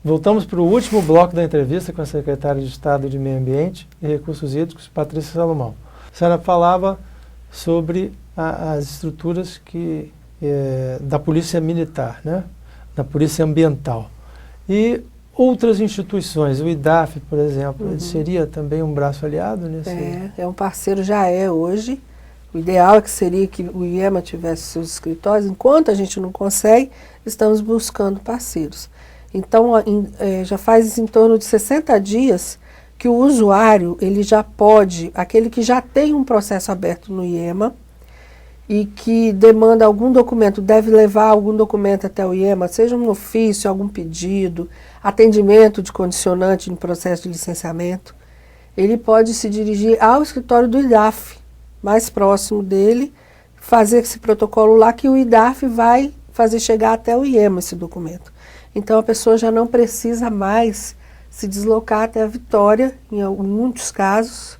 Voltamos para o último bloco da entrevista com a secretária de Estado de Meio Ambiente e Recursos Hídricos, Patrícia Salomão. A senhora falava sobre as estruturas da Polícia Militar, né? Da Polícia Ambiental. E outras instituições, o IDAF, por exemplo, ele seria também um braço aliado nesse... É um parceiro, já é hoje. O ideal seria que o IEMA tivesse seus escritórios. Enquanto a gente não consegue, estamos buscando parceiros. Então, já faz em torno de 60 dias que o usuário, ele já pode, aquele que já tem um processo aberto no IEMA e que demanda algum documento, deve levar algum documento até o IEMA, seja um ofício, algum pedido, atendimento de condicionante no processo de licenciamento, ele pode se dirigir ao escritório do IDAF, mais próximo dele, fazer esse protocolo lá que o IDAF vai fazer chegar até o IEMA esse documento. Então a pessoa já não precisa mais se deslocar até a Vitória, em muitos casos,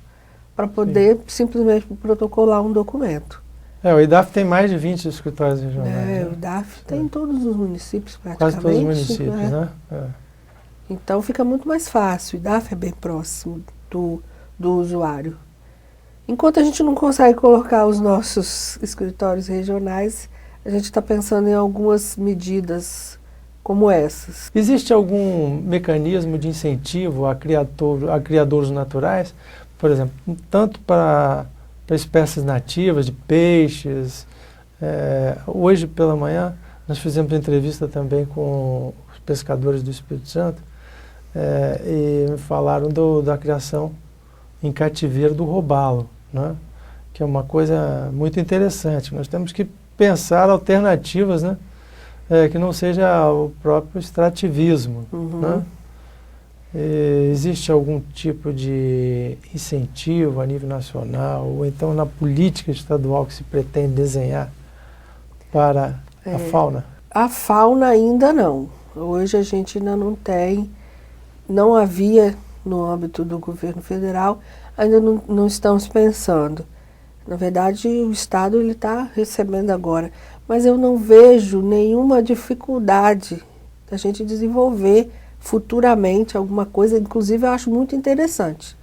para poder simplesmente protocolar um documento. O IDAF tem mais de 20 escritórios regionais. Né? O IDAF tem em todos os municípios praticamente. Quase todos os municípios, né? Então fica muito mais fácil. O IDAF é bem próximo do usuário. Enquanto a gente não consegue colocar os nossos escritórios regionais, a gente está pensando em algumas medidas como essas. Existe algum mecanismo de incentivo a criadouros naturais? Por exemplo, tanto para espécies nativas de peixes. Hoje pela manhã nós fizemos uma entrevista também com os pescadores do Espírito Santo e me falaram da criação em cativeiro do robalo, né? Que é uma coisa muito interessante. Nós temos que pensar alternativas, né? Que não seja o próprio extrativismo. Né? Existe algum tipo de incentivo a nível nacional, ou então na política estadual que se pretende desenhar para a fauna? A fauna ainda não. Hoje a gente ainda não tem, não havia no âmbito do governo federal, ainda não estamos pensando. Na verdade, o Estado está recebendo agora, mas eu não vejo nenhuma dificuldade da gente desenvolver futuramente alguma coisa. Inclusive, eu acho muito interessante.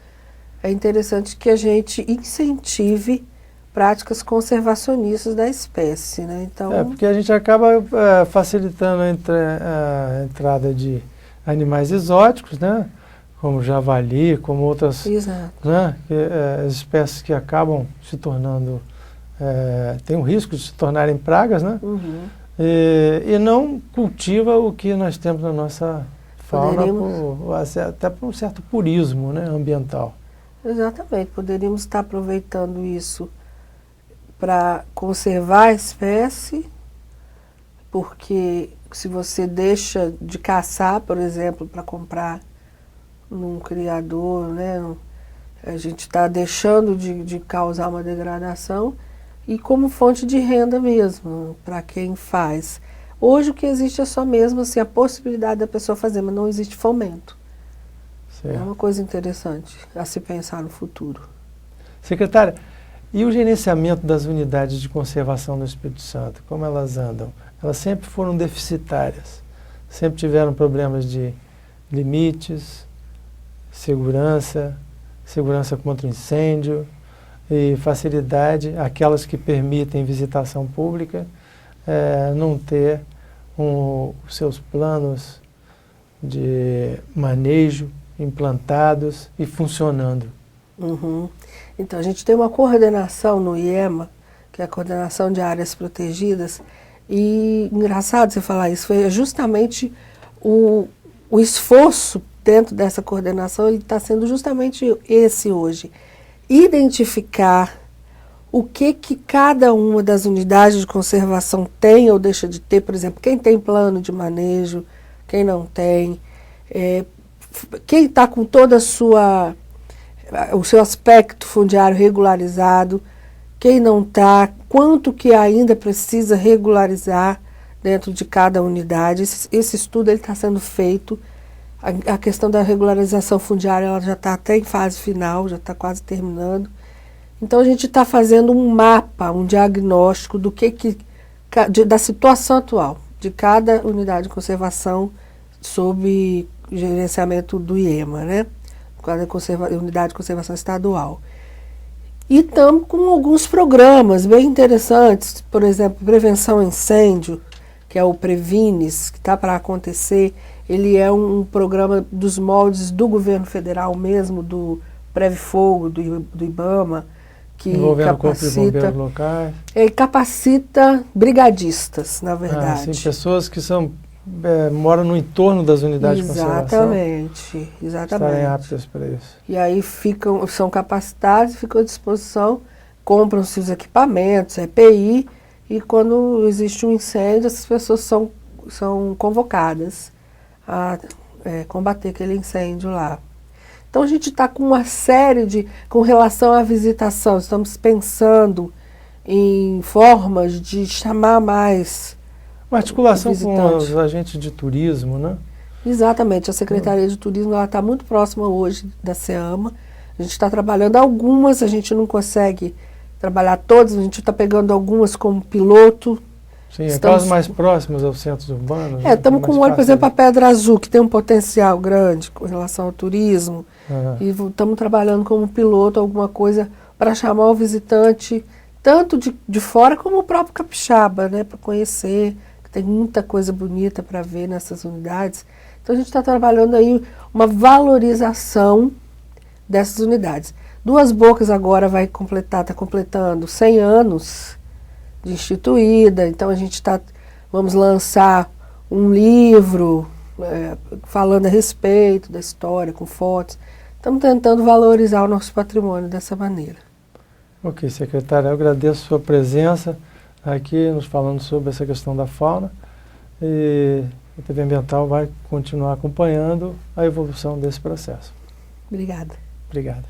É interessante que a gente incentive práticas conservacionistas da espécie, né? Então, porque a gente acaba facilitando a entrada de animais exóticos, né? Como javali, como outras, né? As espécies que acabam se tornando, tem o risco de se tornarem pragas, né? E não cultiva o que nós temos na nossa fauna, até por um certo purismo, né, ambiental. Exatamente, poderíamos estar aproveitando isso para conservar a espécie, porque se você deixa de caçar, por exemplo, para comprar num criador, né, a gente está deixando de causar uma degradação e como fonte de renda mesmo, para quem faz. Hoje o que existe é só mesmo assim, a possibilidade da pessoa fazer, mas não existe fomento. Certo. É uma coisa interessante a se pensar no futuro. Secretária, e o gerenciamento das unidades de conservação no Espírito Santo, como elas andam? Elas sempre foram deficitárias, sempre tiveram problemas de limites, segurança contra incêndio e facilidade, aquelas que permitem visitação pública, não ter os seus planos de manejo implantados e funcionando. Então, a gente tem uma coordenação no IEMA, que é a Coordenação de Áreas Protegidas, e engraçado você falar isso, foi justamente o esforço dentro dessa coordenação, ele está sendo justamente esse hoje, identificar o que cada uma das unidades de conservação tem ou deixa de ter, por exemplo, quem tem plano de manejo, quem não tem, quem está com toda o seu aspecto fundiário regularizado, quem não está, quanto que ainda precisa regularizar dentro de cada unidade. Esse estudo está sendo feito. A questão da regularização fundiária ela já está até em fase final, já está quase terminando. Então a gente está fazendo um mapa, um diagnóstico da situação atual de cada unidade de conservação sob gerenciamento do IEMA, né? Unidade de Conservação Estadual. E estamos com alguns programas bem interessantes, por exemplo, prevenção a incêndio, que é o Prevines, que está para acontecer. Ele é um programa dos moldes do governo federal mesmo, do Previfogo, do IBAMA, que envolvendo corpo de bombeiros locais. Ele capacita brigadistas, na verdade. Sim, pessoas que moram no entorno das unidades de conservação. Exatamente. Estarem aptas para isso. E aí são capacitados, ficam à disposição, compram-se os equipamentos, EPI, e quando existe um incêndio, essas pessoas são convocadas a combater aquele incêndio lá. Então a gente está com uma série com relação à visitação, estamos pensando em formas de chamar mais uma articulação com os agentes de turismo, né? Exatamente, a Secretaria de Turismo está muito próxima hoje da SEAMA, a gente está trabalhando algumas, a gente não consegue trabalhar todas, a gente está pegando algumas como piloto. Sim, aquelas mais próximas aos centros urbanos. Estamos com por exemplo, a Pedra Azul, que tem um potencial grande com relação ao turismo, e estamos trabalhando como piloto alguma coisa para chamar o visitante, tanto de fora como o próprio capixaba, né, para conhecer, que tem muita coisa bonita para ver nessas unidades. Então a gente está trabalhando aí uma valorização dessas unidades. Duas Bocas agora está completando 100 anos de instituída, então a gente vamos lançar um livro falando a respeito da história, com fotos. Estamos tentando valorizar o nosso patrimônio dessa maneira. Ok, secretária, eu agradeço a sua presença aqui nos falando sobre essa questão da fauna, e a TV Ambiental vai continuar acompanhando a evolução desse processo. Obrigada. Obrigado.